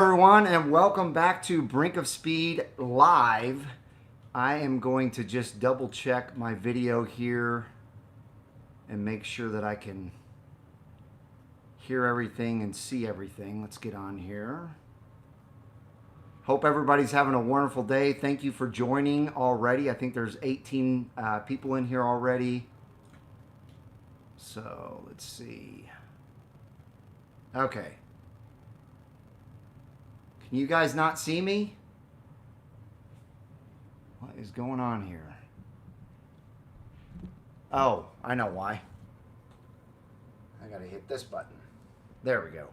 Everyone, and welcome back to Brink of Speed Live. I am going to just double check my video here and make sure that I can hear everything and see everything. Let's get on here. Hope everybody's having a wonderful day. Thank you for joining already. I think there's 18 people in here already. So let's see. Okay. Can you guys not see me? What is going on here? Oh, I know why. I gotta hit this button. There we go.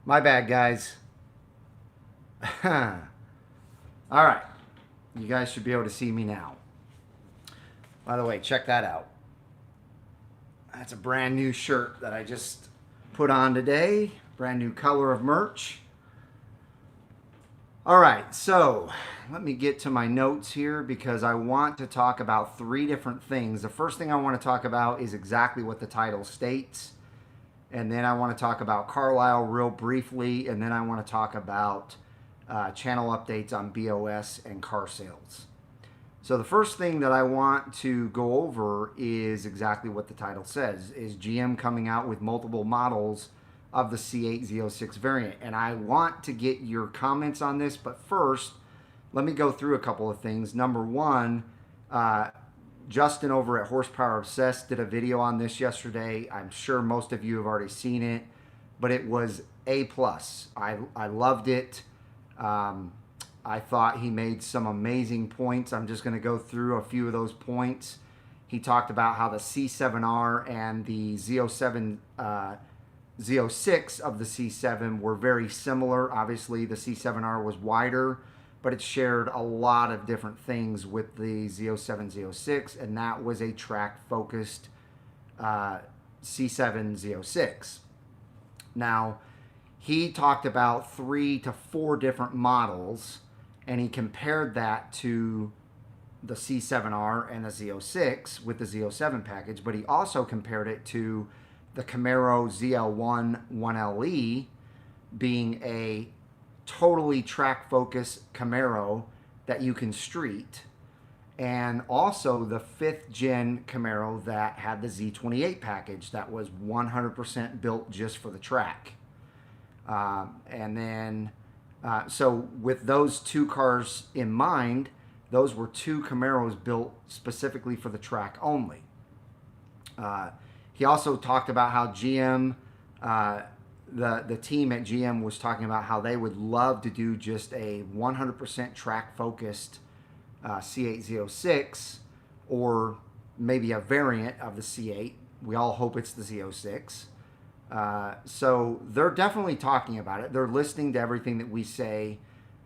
My bad, guys. All right. You guys should be able to see me now. By the way, check that out. That's a brand new shirt that I just put on today. Brand new color of merch. All right, so let me get to my notes here because I want to talk about three different things. The first thing I want to talk about is exactly what the title states. And then I want to talk about Carlisle real briefly. And then I want to talk about channel updates on BOS and car sales. So the first thing that I want to go over is exactly what the title says. Is GM coming out with multiple models of the C8 Z06 variant? And I want to get your comments on this, but first, let me go through a couple of things. Number one, Justin over at Horsepower Obsessed did a video on this yesterday. I'm sure most of you have already seen it, but it was A+. I loved it. I thought he made some amazing points. I'm just going to go through a few of those points. He talked about how the C7R and the Z06 of the C7 were very similar. Obviously, the C7R was wider, but it shared a lot of different things with the Z07, Z06, and that was a track-focused C7 Z06. Now, he talked about 3 to 4 different models, and he compared that to the C7R and the Z06 with the Z07 package, but he also compared it to the Camaro ZL1 1LE being a totally track-focused Camaro that you can street, and also the 5th gen Camaro that had the Z28 package that was 100% built just for the track. So with those two cars in mind, those were 2 Camaros built specifically for the track only. He also talked about how GM, the team at GM was talking about how they would love to do just a 100% track-focused C8 Z06, or maybe a variant of the C8. We all hope it's the Z06. So they're definitely talking about it. They're listening to everything that we say,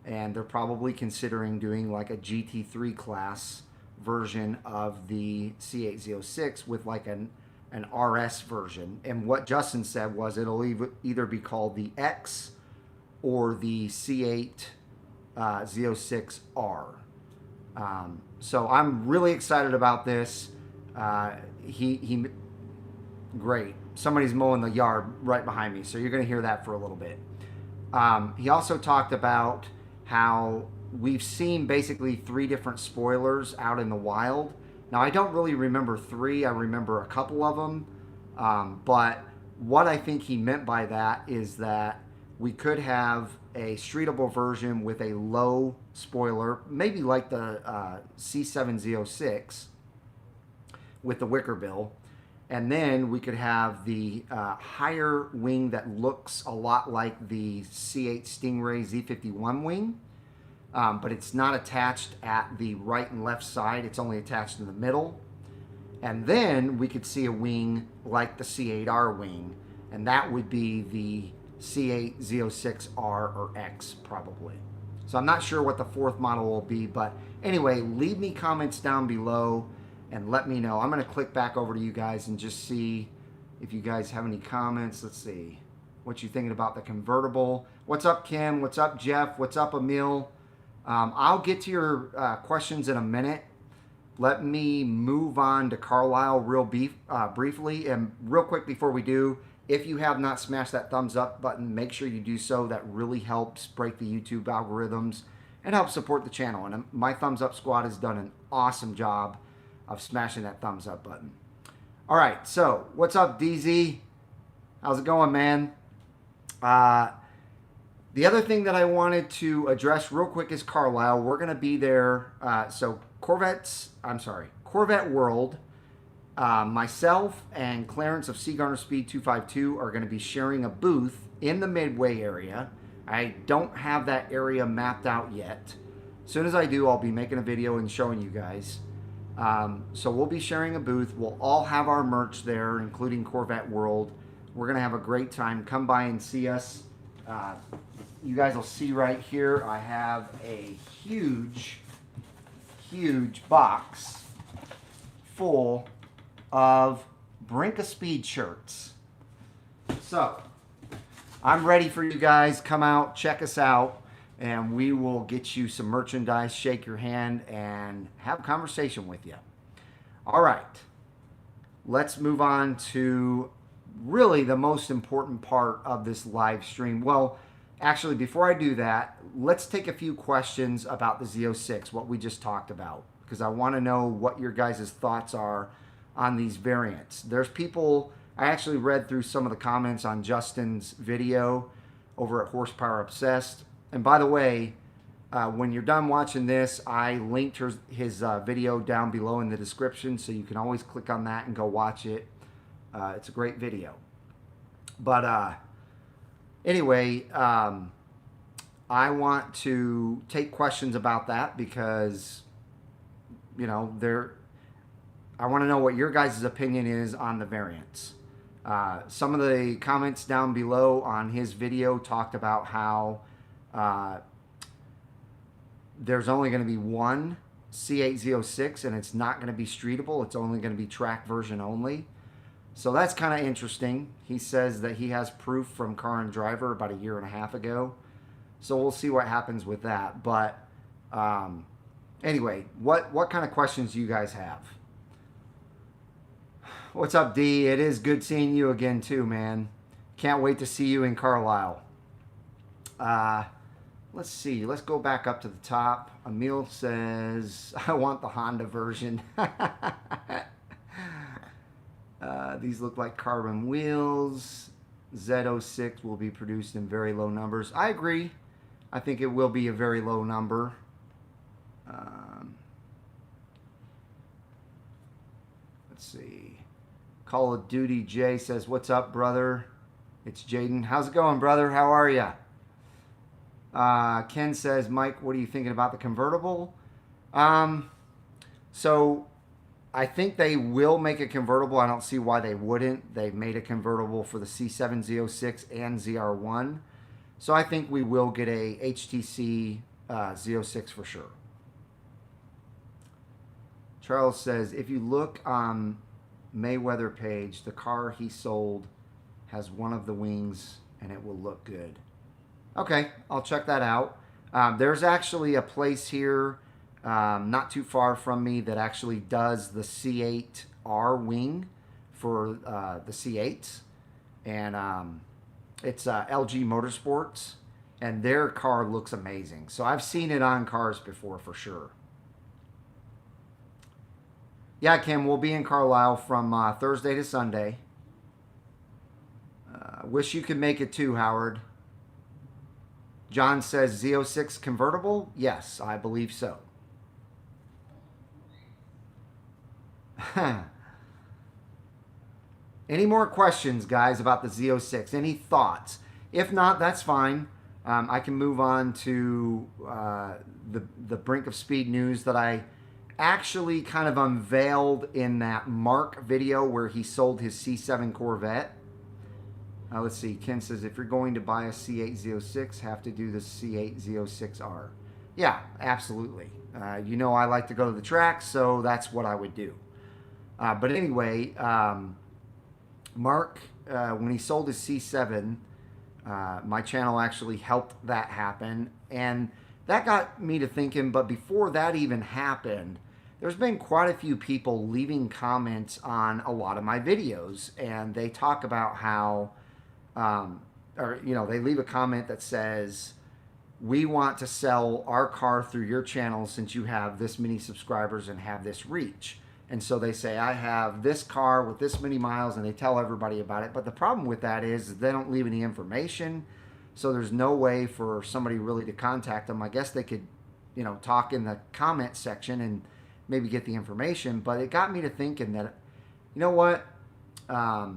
and they're probably considering doing like a GT3 class version of the C8 Z06 with like an RS version. And what Justin said was it'll either be called the X or the C8 Z06R. So I'm really excited about this. Great. Somebody's mowing the yard right behind me, so you're going to hear that for a little bit. He also talked about how we've seen basically 3 different spoilers out in the wild. Now, I don't really remember 3. I remember a couple of them. But what I think he meant by that is that we could have a streetable version with a low spoiler, maybe like the C7 Z06 with the wicker bill. And then we could have the higher wing that looks a lot like the C8 Stingray Z51 wing. But it's not attached at the right and left side. It's only attached in the middle. And then we could see a wing like the C8R wing, and that would be the C8 Z06R or X probably. So I'm not sure what the 4th model will be, but anyway, leave me comments down below and let me know. I'm going to click back over to you guys and just see if you guys have any comments. Let's see what you're thinking about the convertible. What's up, Kim? What's up, Jeff? What's up, Emil? I'll get to your questions in a minute. Let me move on to Carlisle real briefly. And real quick before we do, If you have not smashed that thumbs up button, make sure you do so. That really helps break the YouTube algorithms and helps support the channel. And my thumbs up squad has done an awesome job of smashing that thumbs up button. All right, so what's up, DZ? How's it going, man? The other thing that I wanted to address real quick is Carlisle. We're going to be there. So Corvette World. Myself and Clarence of Seagarner Speed 252 are going to be sharing a booth in the Midway area. I don't have that area mapped out yet. As soon as I do, I'll be making a video and showing you guys. So we'll be sharing a booth. We'll all have our merch there, including Corvette World. We're going to have a great time. Come by and see us. You guys will see right here, I have a huge, huge box full of Brink of Speed shirts. So, I'm ready for you guys. Come out, check us out, and we will get you some merchandise, shake your hand, and have a conversation with you. All right, let's move on to really the most important part of this live stream. Well, actually, before I do that, let's take a few questions about the Z06, what we just talked about, because I want to know what your guys' thoughts are on these variants. There's people, I actually read through some of the comments on Justin's video over at Horsepower Obsessed. And by the way, when you're done watching this, I linked his video down below in the description, so you can always click on that and go watch it. It's a great video. But anyway, I want to take questions about that because, you know, I want to know what your guys' opinion is on the variants. Some of the comments down below on his video talked about how there's only going to be one C8 Z06 and it's not going to be streetable. It's only going to be track version only. So that's kind of interesting. He says that he has proof from Car and Driver about a year and a half ago. So we'll see what happens with that. But anyway, what kind of questions do you guys have? What's up, D? It is good seeing you again too, man. Can't wait to see you in Carlisle. Let's see. Let's go back up to the top. Emil says, I want the Honda version. These look like carbon wheels. Z06 will be produced in very low numbers. I agree. I think it will be a very low number. Let's see. Call of Duty Jay says, what's up, brother? It's Jaden. How's it going, brother? How are you? Ken says, Mike, what are you thinking about the convertible? So I think they will make a convertible. I don't see why they wouldn't. They've made a convertible for the C7 Z06 and ZR1. So I think we will get a HTC Z06 for sure. Charles says, if you look on Mayweather page, the car he sold has one of the wings and it will look good. Okay, I'll check that out. There's actually a place here not too far from me that actually does the C8R wing for the C8s. And it's LG Motorsports. And their car looks amazing. So I've seen it on cars before for sure. Yeah, Kim, we'll be in Carlisle from Thursday to Sunday. Wish you could make it too, Howard. John says Z06 convertible? Yes, I believe so. Any more questions, guys, about the Z06? Any thoughts? If not, that's fine. I can move on to the Brink of Speed news that I actually kind of unveiled in that Mark video where he sold his C7 Corvette. Let's see. Ken says, if you're going to buy a C8 Z06, have to do the C8 Z06R. Yeah, absolutely. You know I like to go to the track, so that's what I would do. But anyway, Mark, when he sold his C7, my channel actually helped that happen. And that got me to thinking, but before that even happened, there's been quite a few people leaving comments on a lot of my videos, and they talk about how, or they leave a comment that says, we want to sell our car through your channel since you have this many subscribers and have this reach. And so they say, I have this car with this many miles, and they tell everybody about it. But the problem with that is they don't leave any information. So there's no way for somebody really to contact them. I guess they could, talk in the comment section and maybe get the information. But it got me to thinking that, you know what? I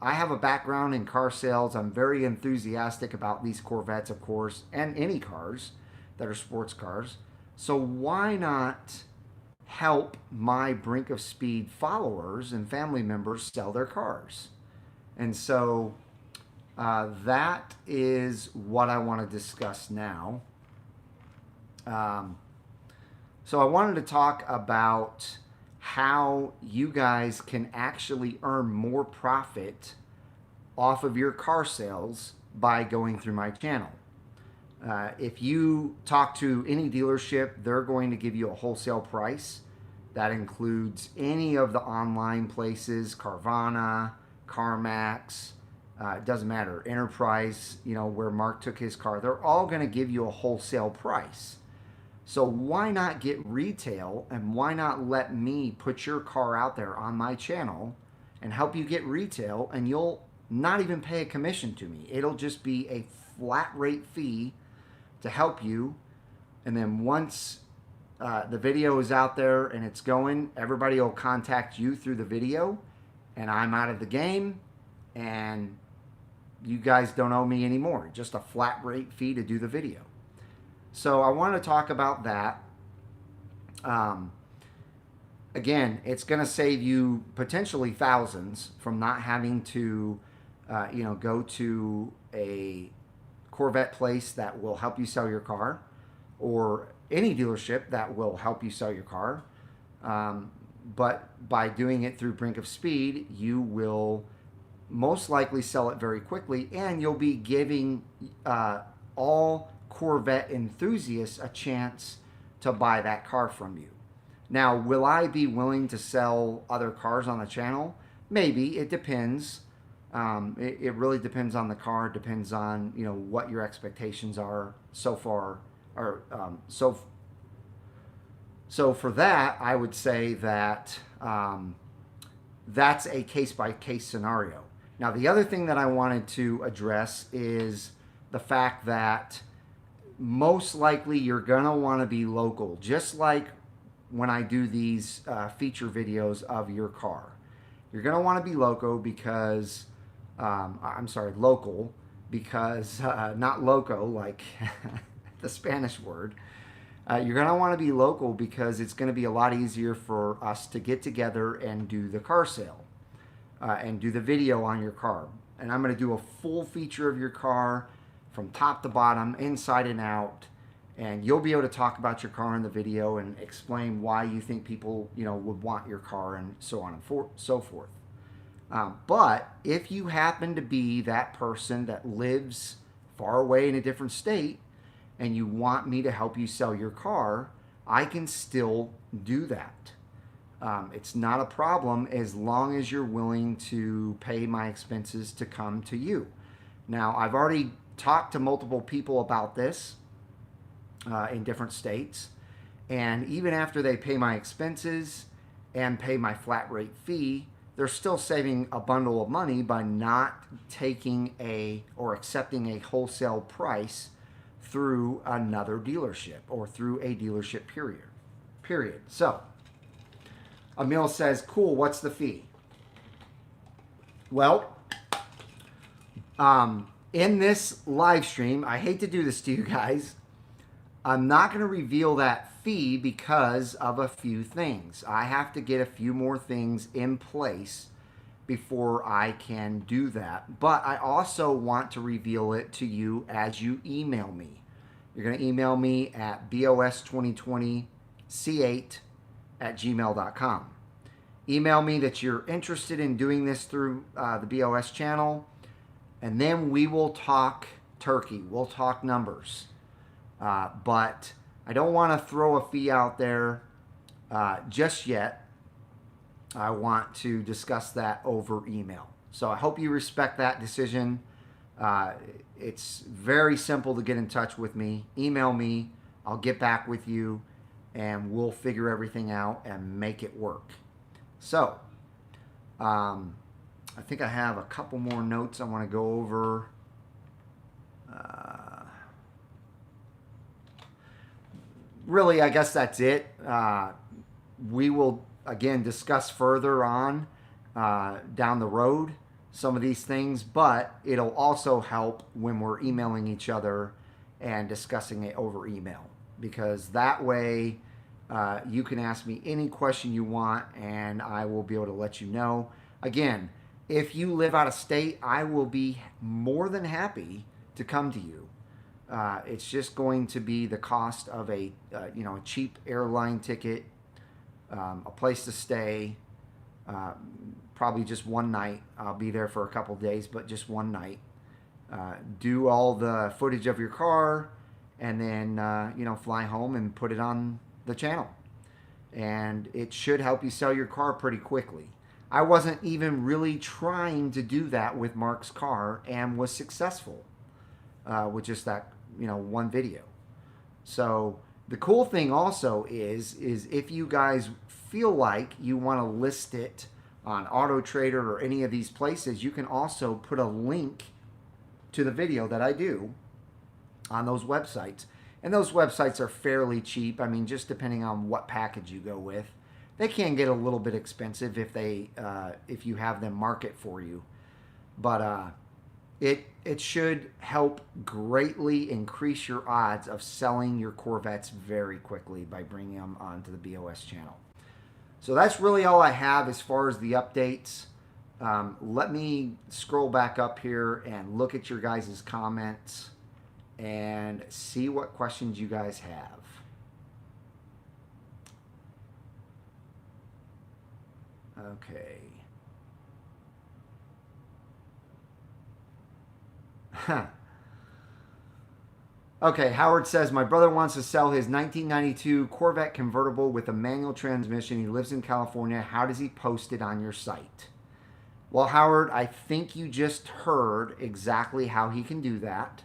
have a background in car sales. I'm very enthusiastic about these Corvettes, of course, and any cars that are sports cars. So why not help my Brink of Speed followers and family members sell their cars? And so that is what I want to discuss now. So I wanted to talk about how you guys can actually earn more profit off of your car sales by going through my channel. If you talk to any dealership, they're going to give you a wholesale price. That includes any of the online places, Carvana, CarMax, it doesn't matter, Enterprise, where Mark took his car. They're all going to give you a wholesale price. So why not get retail, and why not let me put your car out there on my channel and help you get retail, and you'll not even pay a commission to me. It'll just be a flat rate fee to help you. And then once the video is out there and it's going, everybody will contact you through the video, and I'm out of the game, and you guys don't owe me anymore. Just a flat rate fee to do the video. So I want to talk about that. Again, it's going to save you potentially thousands from not having to, go to a Corvette place that will help you sell your car, or any dealership that will help you sell your car. But by doing it through Brink of Speed, you will most likely sell it very quickly, and you'll be giving all Corvette enthusiasts a chance to buy that car from you. Now, will I be willing to sell other cars on the channel? Maybe. It depends. It really depends on the car. It depends on what your expectations are so far. Or so for that, I would say that that's a case-by-case scenario. Now, the other thing that I wanted to address is the fact that most likely you're going to want to be local, just like when I do these feature videos of your car. You're going to want to be local because, local, because not loco like the Spanish word. You're going to want to be local because it's going to be a lot easier for us to get together and do the car sale and do the video on your car. And I'm going to do a full feature of your car from top to bottom, inside and out, and you'll be able to talk about your car in the video and explain why you think people, would want your car, and so on and so forth. But if you happen to be that person that lives far away in a different state and you want me to help you sell your car, I can still do that. It's not a problem as long as you're willing to pay my expenses to come to you. Now, I've already talked to multiple people about this in different states, and even after they pay my expenses and pay my flat rate fee, they're still saving a bundle of money by not taking or accepting a wholesale price through another dealership or through a dealership period. So Emil says, cool, what's the fee? Well, in this live stream, I hate to do this to you guys, I'm not going to reveal that fee because of a few things. I have to get a few more things in place before I can do that. But I also want to reveal it to you as you email me. You're going to email me at bos2020c8@gmail.com. Email me that you're interested in doing this through the BOS channel, and then we will talk turkey. We'll talk numbers. But I don't want to throw a fee out there just yet. I want to discuss that over email. So I hope you respect that decision. It's very simple to get in touch with me. Email me. I'll get back with you, and we'll figure everything out and make it work. So, I think I have a couple more notes I want to go over. Really, I guess that's it. We will, again, discuss further on down the road some of these things, but it'll also help when we're emailing each other and discussing it over email, because that way you can ask me any question you want and I will be able to let you know. Again, if you live out of state, I will be more than happy to come to you. It's just going to be the cost of a cheap airline ticket, a place to stay, probably just one night. I'll be there for a couple days, but just one night. Do all the footage of your car, and then fly home and put it on the channel. And it should help you sell your car pretty quickly. I wasn't even really trying to do that with Mark's car, and was successful with just that one video. So the cool thing also is if you guys feel like you want to list it on Auto Trader or any of these places, you can also put a link to the video that I do on those websites. And those websites are fairly cheap. I mean, just depending on what package you go with. They can get a little bit expensive if you have them market for you. But it should help greatly increase your odds of selling your Corvettes very quickly by bringing them onto the BOS channel. So that's really all I have as far as the updates. Let me scroll back up here and look at your guys' comments and see what questions you guys have. Okay. Okay, Howard says, my brother wants to sell his 1992 Corvette convertible with a manual transmission. He lives in California. How does he post it on your site? Well, Howard, I think you just heard exactly how he can do that.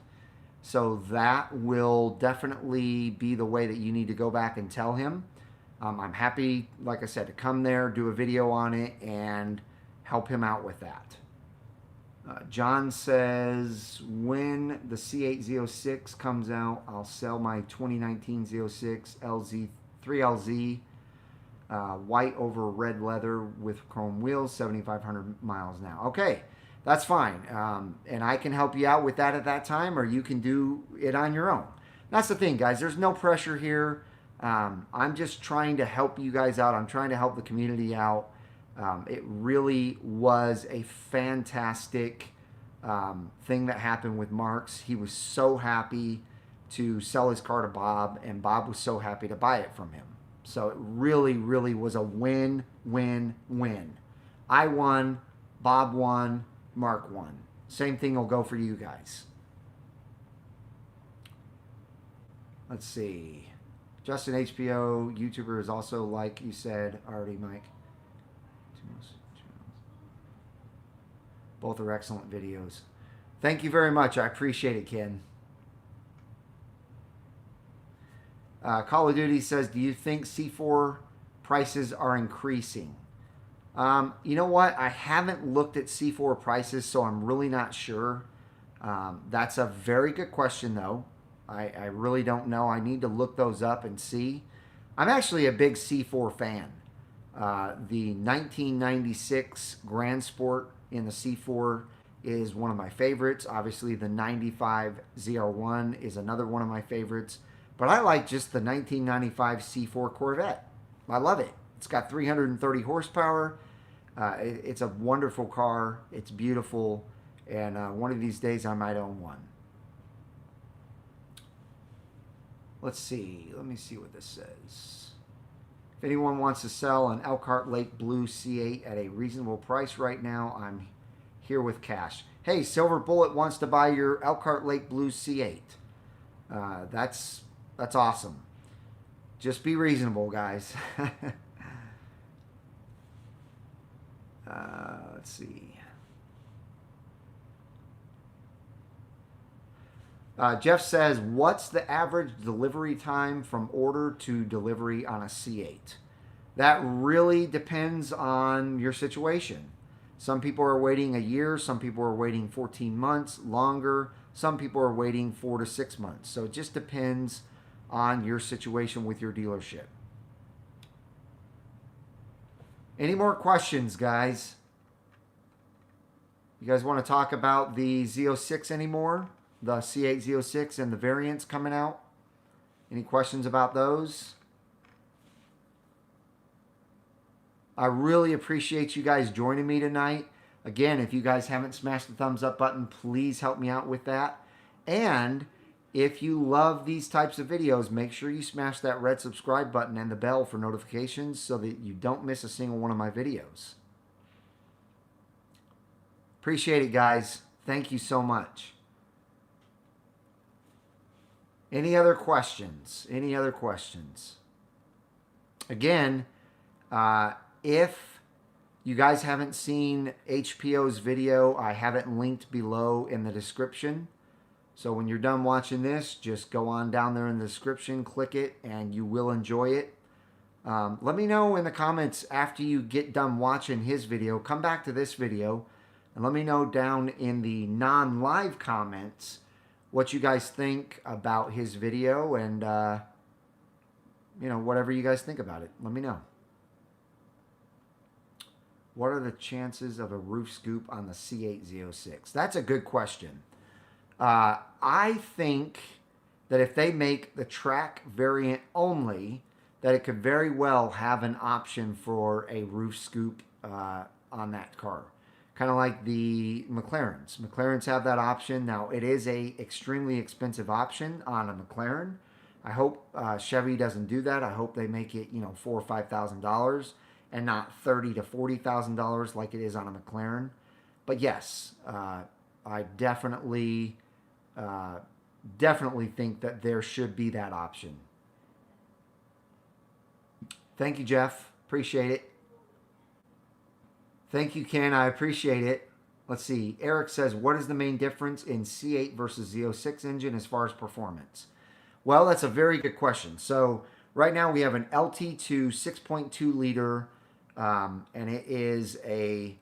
So that will definitely be the way that you need to go back and tell him. I'm happy, like I said, to come there, do a video on it, and help him out with that. John says, when the C8 Z06 comes out, I'll sell my 2019 Z06 LZ 3LZ, white over red leather with chrome wheels, 7,500 miles now. Okay, that's fine. And I can help you out with that at that time, or you can do it on your own. That's the thing, guys. There's no pressure here. I'm just trying to help you guys out. I'm trying to help the community out. It really was a fantastic thing that happened with Mark's. He was so happy to sell his car to Bob, and Bob was so happy to buy it from him. So it really, really was a win, win, win. I won, Bob won, Mark won. Same thing will go for you guys. Let's see. Justin HBO, YouTuber, is also, like you said already, Mike. Both are excellent videos. Thank you very much. I appreciate it, Ken. Call of Duty says, do you think C4 prices are increasing? You know what? I haven't looked at C4 prices, so I'm really not sure. That's a very good question, though. I really don't know. I need to look those up and see. I'm actually a big C4 fan. The 1996 Grand Sport in the C4 is one of my favorites. Obviously, the 95 ZR1 is another one of my favorites. But I like just the 1995 C4 Corvette. I love it. It's got 330 horsepower. It's a wonderful car. It's beautiful. And one of these days, I might own one. Let's see. Let me see what this says. If anyone wants to sell an Elkhart Lake Blue C8 at a reasonable price right now, I'm here with cash. Hey, Silver Bullet wants to buy your Elkhart Lake Blue C8. That's awesome. Just be reasonable, guys. Let's see. Jeff says, what's the average delivery time from order to delivery on a C8? That really depends on your situation. Some people are waiting a year. Some people are waiting 14 months, longer. Some people are waiting 4 to 6 months. So it just depends on your situation with your dealership. Any more questions, guys? You guys want to talk about the Z06 anymore? The C8 Z06 and the variants coming out? Any questions about those? I really appreciate you guys joining me tonight. Again, if you guys haven't smashed the thumbs up button, please help me out with that. And if you love these types of videos, make sure you smash that red subscribe button and the bell for notifications so that you don't miss a single one of my videos. Appreciate it, guys. Thank you so much. Any other questions? Any other questions? Again, if you guys haven't seen HPO's video, I have it linked below in the description. So when you're done watching this, just go on down there in the description, click it, and you will enjoy it. Let me know in the comments after you get done watching his video. Come back to this video and let me know down in the non-live comments what you guys think about his video and, you know, whatever you guys think about it. Let me know. What are the chances of a roof scoop on the C8 Z06? That's a good question. I think that if they make the track variant only, that it could very well have an option for a roof scoop on that car. Kind of like the McLarens. McLarens have that option. Now, it is a extremely expensive option on a McLaren. I hope Chevy doesn't do that. I hope they make it, you know, $4,000 or $5,000 and not $30,000 to $40,000 like it is on a McLaren. But yes, I definitely think that there should be that option. Thank you, Jeff. Appreciate it. Thank you, Ken. I appreciate it. Let's see. Eric says, what is the main difference in C8 versus Z06 engine as far as performance? Well, that's a very good question. So right now we have an LT2 6.2 liter, and it is a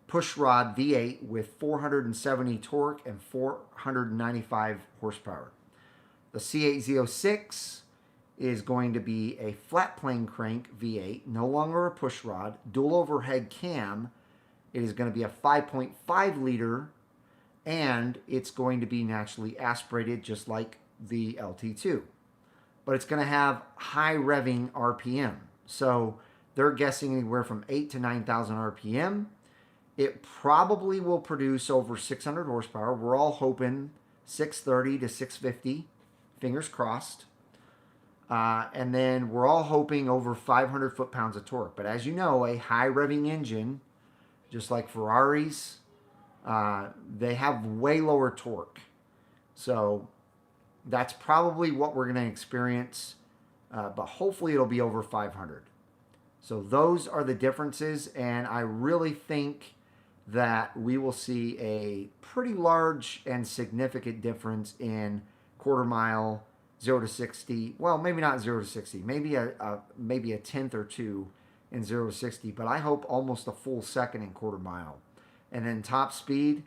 push rod V8 with 470 torque and 495 horsepower. The C8 Z06 is going to be a flat plane crank V8, no longer a push rod, dual overhead cam. It is going to be a 5.5 liter, and it's going to be naturally aspirated just like the LT2. But it's going to have high revving RPM. So they're guessing anywhere from 8,000 to 9,000 RPM. It probably will produce over 600 horsepower. We're all hoping 630 to 650, fingers crossed. And then we're all hoping over 500 foot-pounds of torque. But as you know, a high revving engine, just like Ferraris, they have way lower torque. So that's probably what we're going to experience. But hopefully it'll be over 500. So those are the differences. And I really think that we will see a pretty large and significant difference in quarter mile 0 to 60. Well, maybe not 0 to 60. Maybe a tenth or two in 0 to 60. But I hope almost a full second in quarter mile. And then top speed,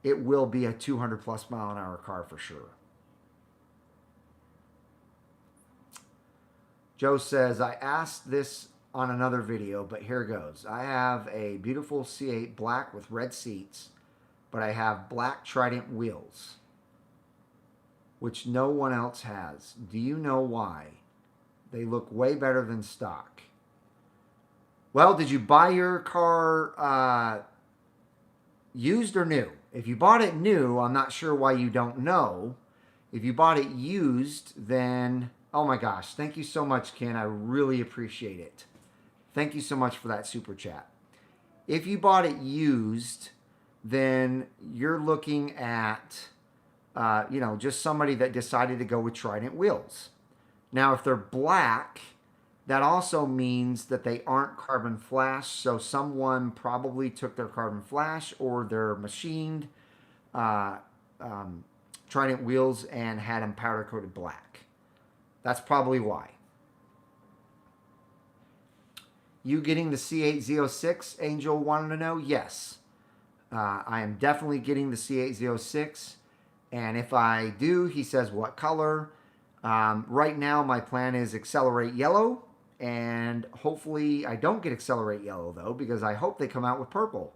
it will be a 200 plus mile an hour car for sure. Joe says, I asked this on another video, but here goes. I have a beautiful C8 black with red seats, but I have black Trident wheels, which no one else has. Do you know why? They look way better than stock. Well, did you buy your car used or new? If you bought it new, I'm not sure why you don't know. If you bought it used, then, oh my gosh, thank you so much, Ken. I really appreciate it. Thank you so much for that super chat. If you bought it used, then you're looking at, just somebody that decided to go with Trident wheels. Now, if they're black, that also means that they aren't carbon flashed. So someone probably took their carbon flash or their machined Trident wheels and had them powder coated black. That's probably why. You getting the C8Z06? Angel wanted to know. Yes. I am definitely getting the C8Z06. And if I do, he says, what color? Right now, my plan is Accelerate Yellow. And hopefully I don't get Accelerate Yellow, though, because I hope they come out with purple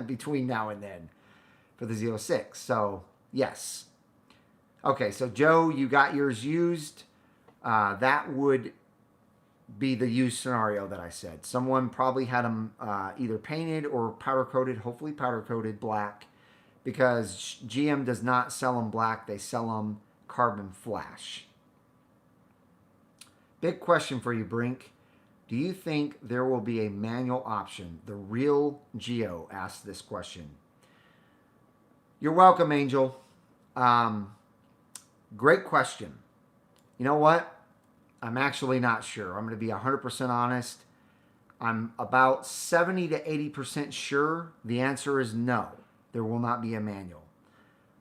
between now and then for the Z06. So, yes. Okay, so Joe, you got yours used. That would be the used scenario that I said. Someone probably had them either painted or powder coated, hopefully powder coated black, because GM does not sell them black. They sell them carbon flash. Big question for you, Brink. Do you think there will be a manual option? The real Geo asked this question. You're welcome, Angel. Great question. You know what? I'm actually not sure. I'm going to be 100% honest. I'm about 70 to 80% sure the answer is no. There will not be a manual.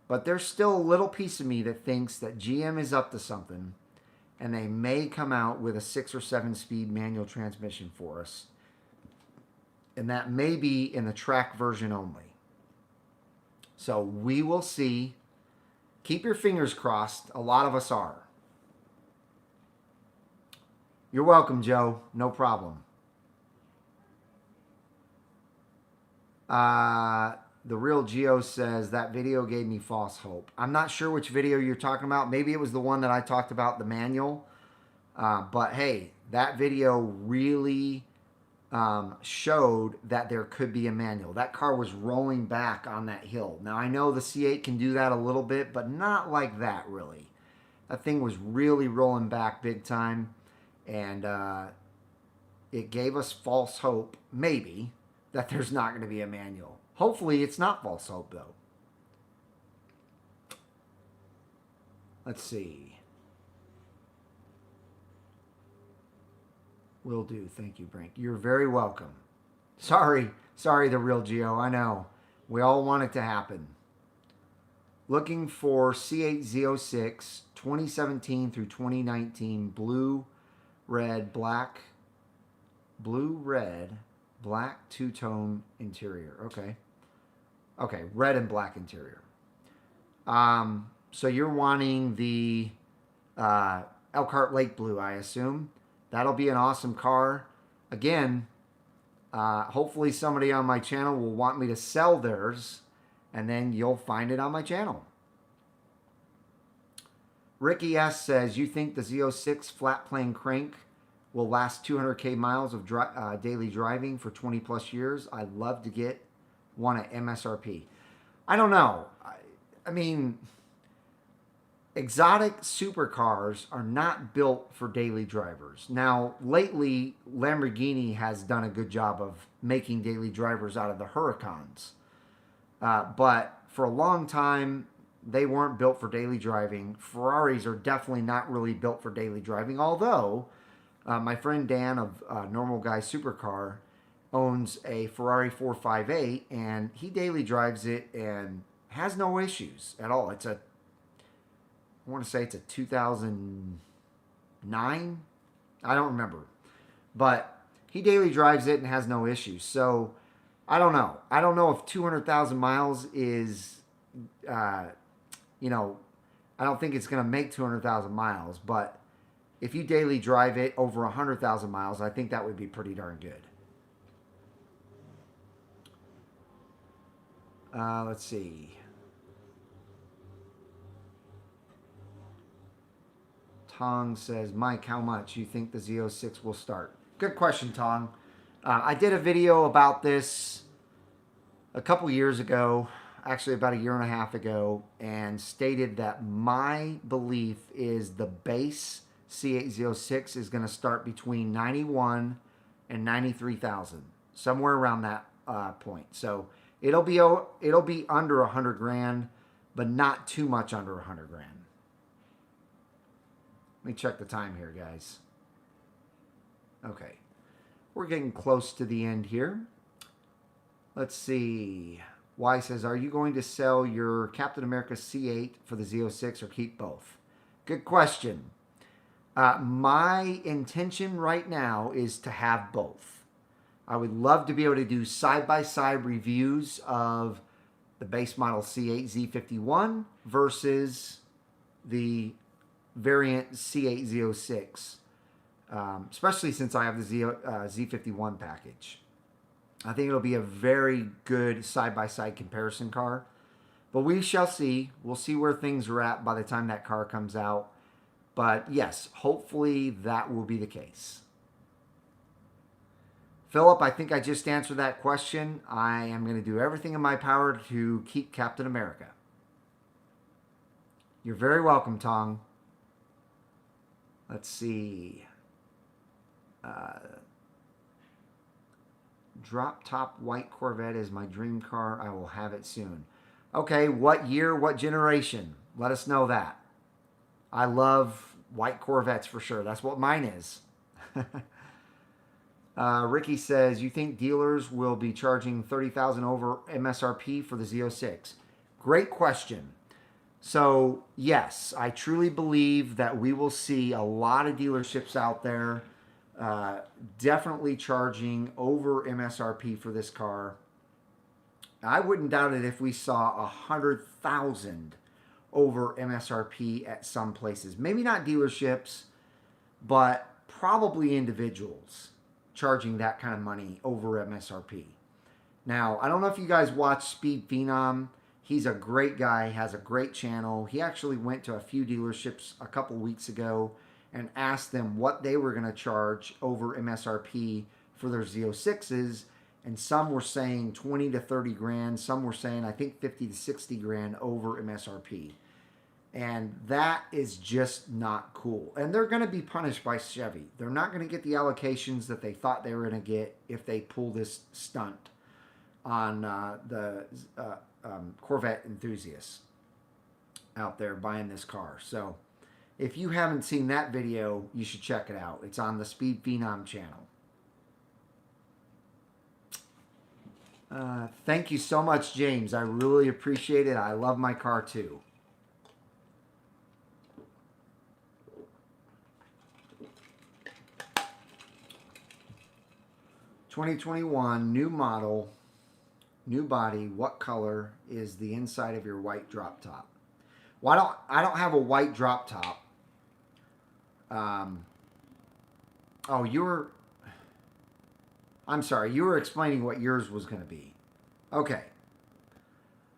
But there's still a little piece of me that thinks that GM is up to something, and they may come out with a 6 or 7 speed manual transmission for us. And that may be in the track version only. So we will see. Keep your fingers crossed. A lot of us are. You're welcome, Joe. No problem. The real Geo says that video gave me false hope. I'm not sure which video you're talking about. Maybe it was the one that I talked about, the manual. But hey, that video really showed that there could be a manual. That car was rolling back on that hill. Now, I know the C8 can do that a little bit, but not like that, really. That thing was really rolling back big time. And it gave us false hope, maybe, that there's not going to be a manual. Hopefully, it's not false hope, though. Let's see. Will do. Thank you, Brink. You're very welcome. Sorry, the real Geo. I know. We all want it to happen. Looking for C8Z06 2017 through 2019 blue, red, black two-tone interior. Okay, red and black interior. So you're wanting the Elkhart Lake Blue, I assume. That'll be an awesome car. Again, hopefully somebody on my channel will want me to sell theirs, and then you'll find it on my channel. Ricky S. says, you think the Z06 flat plane crank will last 200K miles of daily driving for 20 plus years? I'd love to get one at MSRP. I don't know. I mean, exotic supercars are not built for daily drivers. Now, lately, Lamborghini has done a good job of making daily drivers out of the Huracans. But for a long time, they weren't built for daily driving. Ferraris are definitely not really built for daily driving, although my friend Dan of Normal Guy Supercar owns a Ferrari 458, and he daily drives it and has no issues at all. I want to say it's a 2009. I don't remember. But he daily drives it and has no issues. So, I don't know. I don't know if 200,000 miles is, I don't think it's going to make 200,000 miles. But if you daily drive it over 100,000 miles, I think that would be pretty darn good. Let's see. Tong says, Mike, how much you think the Z06 will start? Good question, Tong. I did a video about this a couple years ago, actually about a year and a half ago, and stated that my belief is the base C8Z06 is going to start between 91 and 93,000, somewhere around that point. So it'll be under 100 grand, but not too much under 100 grand. Let me check the time here, guys. Okay. We're getting close to the end here. Let's see. Y says, are you going to sell your Captain America C8 for the Z06 or keep both? Good question. My intention right now is to have both. I would love to be able to do side-by-side reviews of the base model C8 Z51 versus the variant C8 Z06, especially since I have the Z51 package. I think it'll be a very good side-by-side comparison car. But we shall see. We'll see where things are at by the time that car comes out. But yes, hopefully that will be the case. Philip, I think I just answered that question. I am going to do everything in my power to keep Captain America. You're very welcome, Tong. Let's see. Drop top white Corvette is my dream car. I will have it soon. Okay, what year, what generation? Let us know that. I love white Corvettes for sure. That's what mine is. Ricky says, you think dealers will be charging $30,000 over MSRP for the Z06? Great question. So, yes, I truly believe that we will see a lot of dealerships out there definitely charging over MSRP for this car. I wouldn't doubt it if we saw 100,000 over MSRP at some places. Maybe not dealerships, but probably individuals charging that kind of money over MSRP. Now, I don't know if you guys watch Speed Phenom. He's a great guy, has a great channel. He actually went to a few dealerships a couple weeks ago and asked them what they were going to charge over MSRP for their Z06s. And some were saying 20 to 30 grand. Some were saying, I think 50 to 60 grand over MSRP. And that is just not cool. And they're going to be punished by Chevy. They're not going to get the allocations that they thought they were going to get if they pull this stunt on the Corvette enthusiasts out there buying this car. So if you haven't seen that video, you should check it out. It's on the Speed Phenom channel. Thank you so much, James. I really appreciate it. I love my car too. (2021) new model, new body. What color is the inside of your white drop top? Well, I don't have a white drop top. Oh, I'm sorry, you were explaining what yours was going to be. Okay.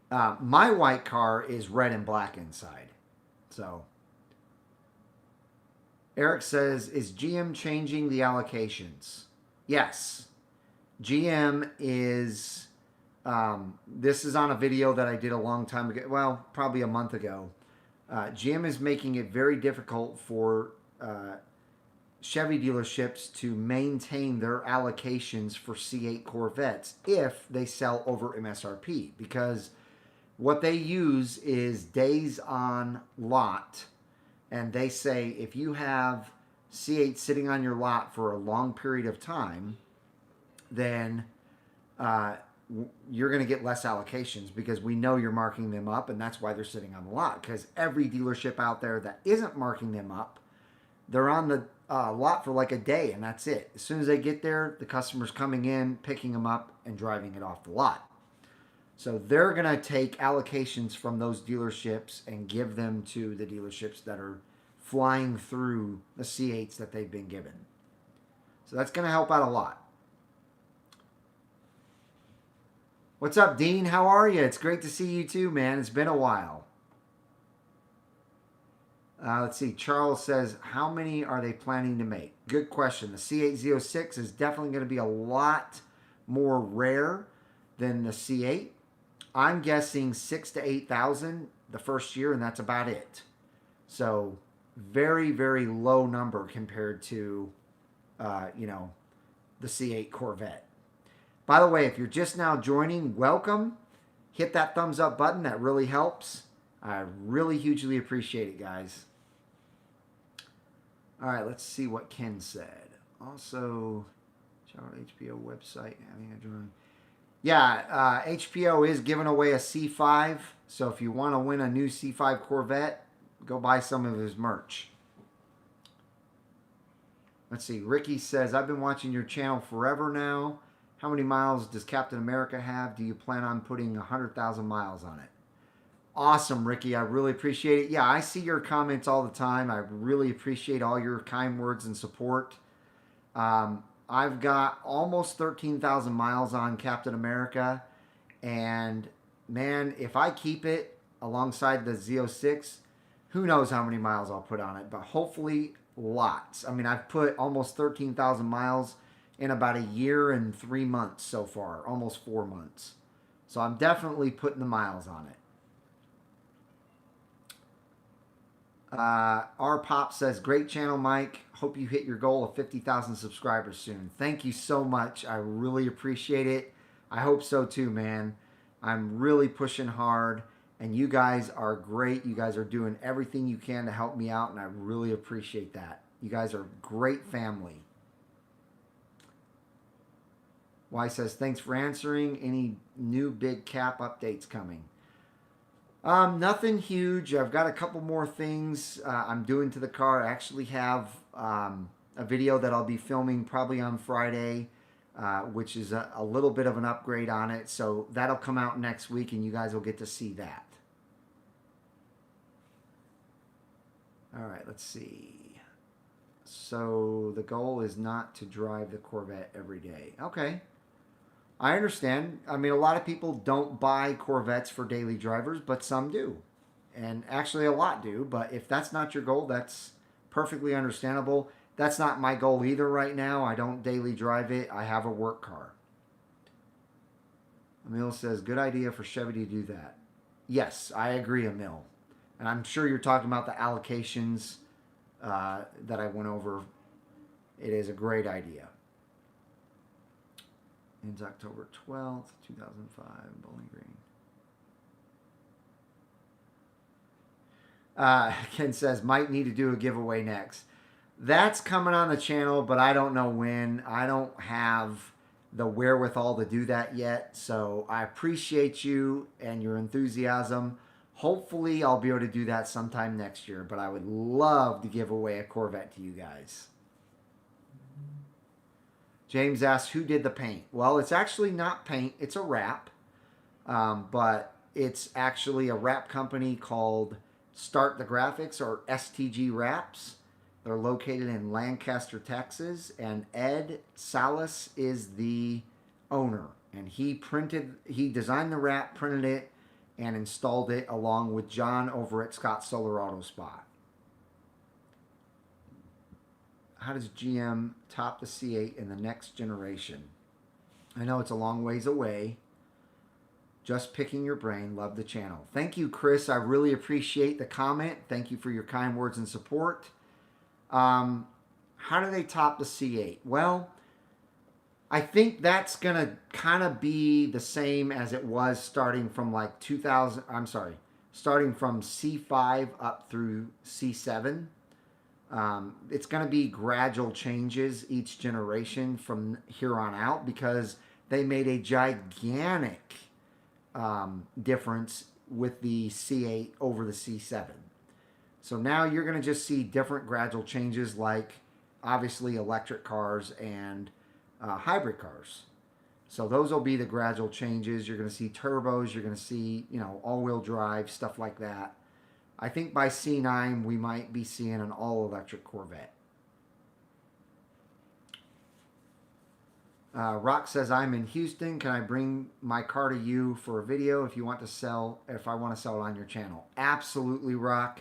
My white car is red and black inside. So, Eric says, is GM changing the allocations? Yes. GM is, this is on a video that I did a long time ago, well, probably a month ago. GM is making it very difficult for Chevy dealerships to maintain their allocations for C8 Corvettes if they sell over MSRP, because what they use is days on lot, and they say if you have C8 sitting on your lot for a long period of time, then you're going to get less allocations because we know you're marking them up, and that's why they're sitting on the lot, because every dealership out there that isn't marking them up, they're on the lot for like a day, and that's it. As soon as they get there, the customer's coming in, picking them up, and driving it off the lot. So they're going to take allocations from those dealerships and give them to the dealerships that are flying through the C8s that they've been given. So that's going to help out a lot. What's up, Dean? How are you? It's great to see you too, man. It's been a while. Let's see. Charles says, how many are they planning to make? Good question. The C8 Z06 is definitely going to be a lot more rare than the C8. I'm guessing 6,000 to 8,000 the first year, and that's about it. So very, very low number compared to, the C8 Corvette. By the way, if you're just now joining, welcome. Hit that thumbs up button. That really helps. I really hugely appreciate it, guys. All right, let's see what Ken said. Also, check out HPO website. Having a drawing. Yeah, HPO is giving away a C5. So if you want to win a new C5 Corvette, go buy some of his merch. Let's see. Ricky says, I've been watching your channel forever now. How many miles does Captain America have? Do you plan on putting 100,000 miles on it? Awesome, Ricky. I really appreciate it. Yeah, I see your comments all the time. I really appreciate all your kind words and support. I've got almost 13,000 miles on Captain America. And man, if I keep it alongside the Z06, who knows how many miles I'll put on it. But hopefully lots. I mean, I've put almost 13,000 miles in about a year and 3 months so far. Almost 4 months. So I'm definitely putting the miles on it. Our Pop says, great channel, Mike. Hope you hit your goal of 50,000 subscribers soon. Thank you so much. I really appreciate it. I hope so too, man. I'm really pushing hard, and you guys are great. You guys are doing everything you can to help me out, and I really appreciate that. You guys are a great family. Y says, thanks for answering. Any new big cap updates coming? Nothing huge. I've got a couple more things I'm doing to the car. I actually have a video that I'll be filming probably on Friday, which is a little bit of an upgrade on it. So that'll come out next week, and you guys will get to see that. All right, let's see. So the goal is not to drive the Corvette every day. Okay. I understand. I mean, a lot of people don't buy Corvettes for daily drivers, but some do. And actually a lot do. But if that's not your goal, that's perfectly understandable. That's not my goal either right now. I don't daily drive it. I have a work car. Emil says, good idea for Chevy to do that. Yes, I agree, Emil. And I'm sure you're talking about the allocations that I went over. It is a great idea. Ends October 12th, 2005, Bowling Green. Ken says, might need to do a giveaway next. That's coming on the channel, but I don't know when. I don't have the wherewithal to do that yet. So I appreciate you and your enthusiasm. Hopefully I'll be able to do that sometime next year, but I would love to give away a Corvette to you guys. James asks, who did the paint? Well, it's actually not paint. It's a wrap. But it's actually a wrap company called Start the Graphics, or STG Wraps. They're located in Lancaster, Texas. And Ed Salas is the owner. And he designed the wrap, printed it, and installed it along with John over at Scott Solar Auto Spot. How does GM top the C8 in the next generation? I know it's a long ways away. Just picking your brain. Love the channel. Thank you, Chris. I really appreciate the comment. Thank you for your kind words and support. How do they top the C8? Well, I think that's going to kind of be the same as it was starting from like starting from C5 up through C7. It's going to be gradual changes each generation from here on out, because they made a gigantic difference with the C8 over the C7. So now you're going to just see different gradual changes, like obviously electric cars and hybrid cars. So those will be the gradual changes. You're going to see turbos. You're going to see, all-wheel drive, stuff like that. I think by C9, we might be seeing an all-electric Corvette. Rock says, I'm in Houston. Can I bring my car to you for a video if I want to sell it on your channel? Absolutely, Rock.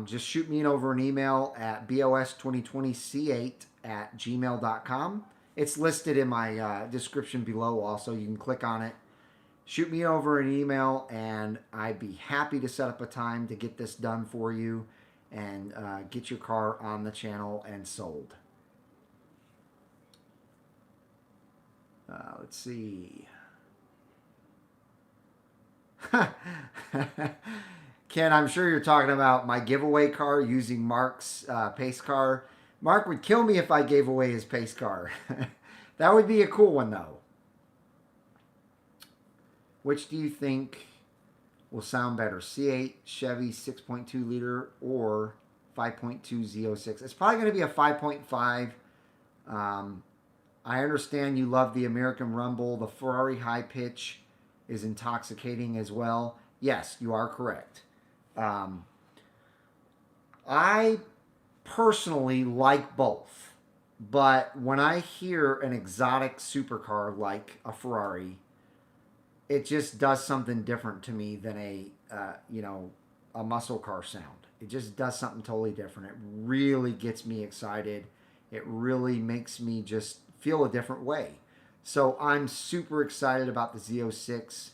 Just shoot me over an email at bos2020c8@gmail.com. It's listed in my description below also. You can click on it. Shoot me over an email, and I'd be happy to set up a time to get this done for you and get your car on the channel and sold. Let's see. Ken, I'm sure you're talking about my giveaway car using Mark's pace car. Mark would kill me if I gave away his pace car. That would be a cool one, though. Which do you think will sound better? C8 Chevy 6.2 liter or 5.2 Z06? It's probably going to be a 5.5. I understand you love the American Rumble. The Ferrari high pitch is intoxicating as well. Yes, you are correct. I personally like both. But when I hear an exotic supercar like a Ferrari, it just does something different to me than a muscle car sound. It just does something totally different. It really gets me excited. It really makes me just feel a different way. So I'm super excited about the Z06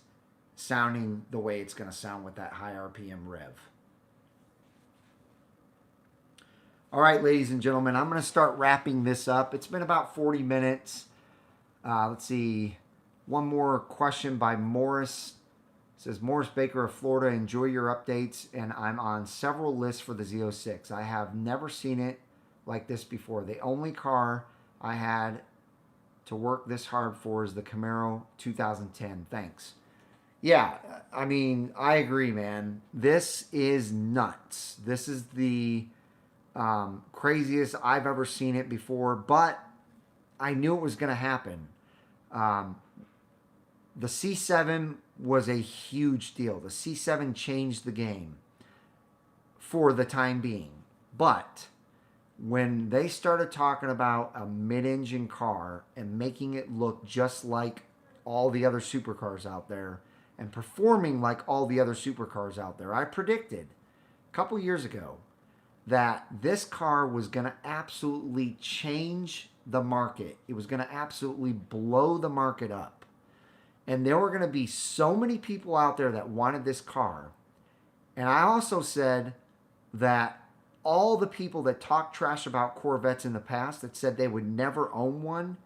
sounding the way it's going to sound with that high RPM rev. All right, ladies and gentlemen, I'm going to start wrapping this up. It's been about 40 minutes. Let's see. One more question by Morris. It says, Morris Baker of Florida, enjoy your updates, and I'm on several lists for the Z06. I have never seen it like this before. The only car I had to work this hard for is the Camaro 2010. Thanks. Yeah, I mean, I agree, man. This is nuts. This is the craziest I've ever seen it before, but I knew it was going to happen. The C7 was a huge deal. The C7 changed the game for the time being. But when they started talking about a mid-engine car and making it look just like all the other supercars out there and performing like all the other supercars out there, I predicted a couple years ago that this car was going to absolutely change the market. It was going to absolutely blow the market up. And there were going to be so many people out there that wanted this car. And I also said that all the people that talked trash about Corvettes in the past that said they would never own one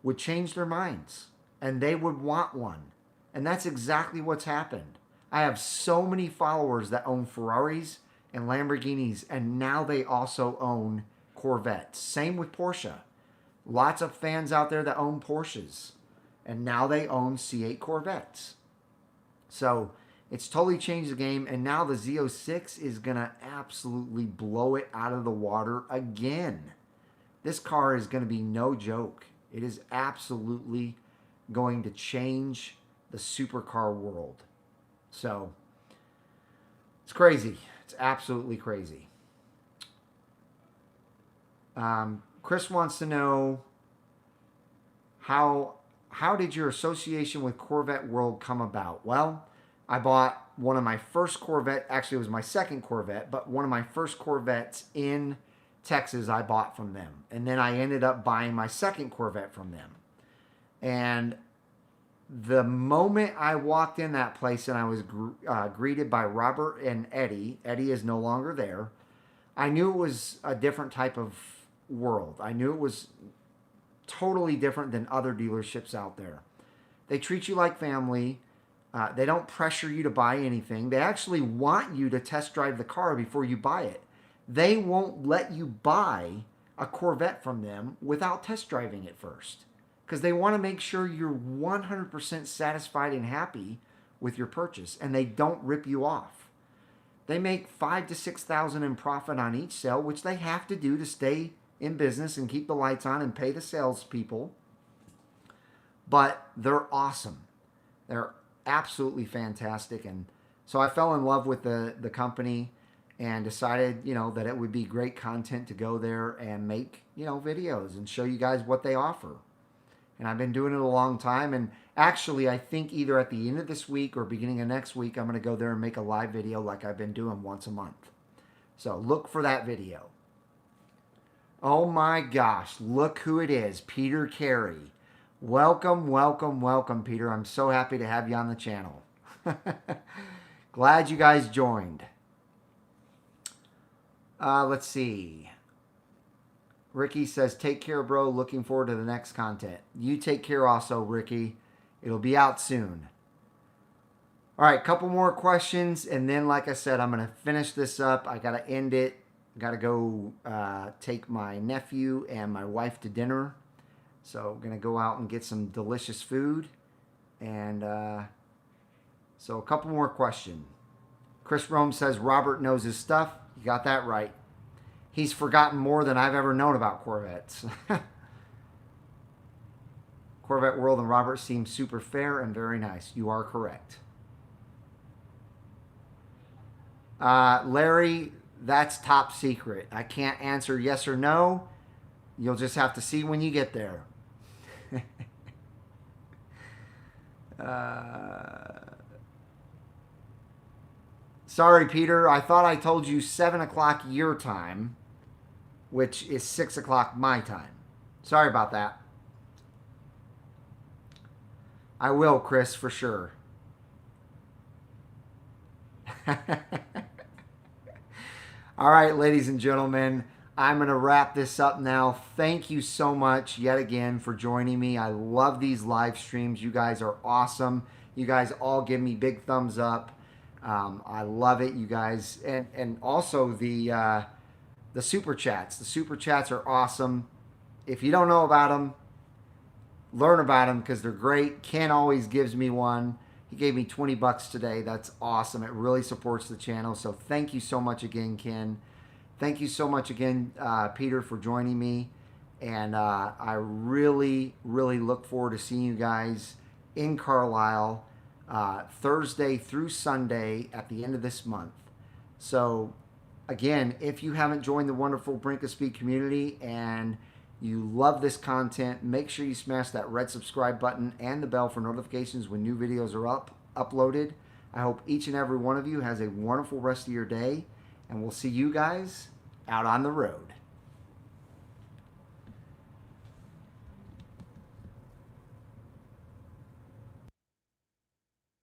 would change their minds. And they would want one. And that's exactly what's happened. I have so many followers that own Ferraris and Lamborghinis, and now they also own Corvettes. Same with Porsche. Lots of fans out there that own Porsches. And now they own C8 Corvettes. So it's totally changed the game. And now the Z06 is going to absolutely blow it out of the water again. This car is going to be no joke. It is absolutely going to change the supercar world. So it's crazy. It's absolutely crazy. Chris wants to know how did your association with Corvette World come about? Well, I bought one of my first Corvette. Actually, it was my second Corvette, but one of my first Corvettes in Texas I bought from them. And then I ended up buying my second Corvette from them. And the moment I walked in that place and I was greeted by Robert and Eddie is no longer there, I knew it was a different type of world. I knew it was totally different than other dealerships out there. They treat you like family. They don't pressure you to buy anything. They actually want you to test drive the car before you buy it. They won't let you buy a Corvette from them without test driving it first, because they want to make sure you're 100% satisfied and happy with your purchase, and they don't rip you off. They make $5,000 to $6,000 in profit on each sale, which they have to do to stay in business and keep the lights on and pay the salespeople. But they're awesome. They're absolutely fantastic. And so I fell in love with the company and decided, that it would be great content to go there and make, videos and show you guys what they offer. And I've been doing it a long time. And actually, I think either at the end of this week or beginning of next week, I'm going to go there and make a live video like I've been doing once a month. So look for that video. Oh my gosh, look who it is, Peter Carey. Welcome, welcome, welcome, Peter. I'm so happy to have you on the channel. Glad you guys joined. Let's see. Ricky says, take care, bro. Looking forward to the next content. You take care also, Ricky. It'll be out soon. All right, couple more questions, and then, like I said, I'm going to finish this up. I got to end it. Got to go take my nephew and my wife to dinner. So I'm going to go out and get some delicious food. And so a couple more questions. Chris Rome says Robert knows his stuff. You got that right. He's forgotten more than I've ever known about Corvettes. Corvette World and Robert seem super fair and very nice. You are correct. Larry, that's top secret. I can't answer yes or no. You'll just have to see when you get there. Sorry, Peter. I thought I told you 7 o'clock your time, which is 6 o'clock my time. Sorry about that. I will, Chris, for sure. All right, ladies and gentlemen, I'm going to wrap this up now. Thank you so much yet again for joining me. I love these live streams. You guys are awesome. You guys all give me big thumbs up. I love it, you guys. And also the super chats. The super chats are awesome. If you don't know about them, learn about them because they're great. Ken always gives me one. He gave me $20 today. That's awesome. It really supports the channel. So thank you so much again, Ken. Thank you so much again, Peter, for joining me. And I really, really look forward to seeing you guys in Carlisle Thursday through Sunday at the end of this month. So again, if you haven't joined the wonderful Brink of Speed community and you love this content, make sure you smash that red subscribe button and the bell for notifications when new videos are uploaded. I hope each and every one of you has a wonderful rest of your day, and we'll see you guys out on the road.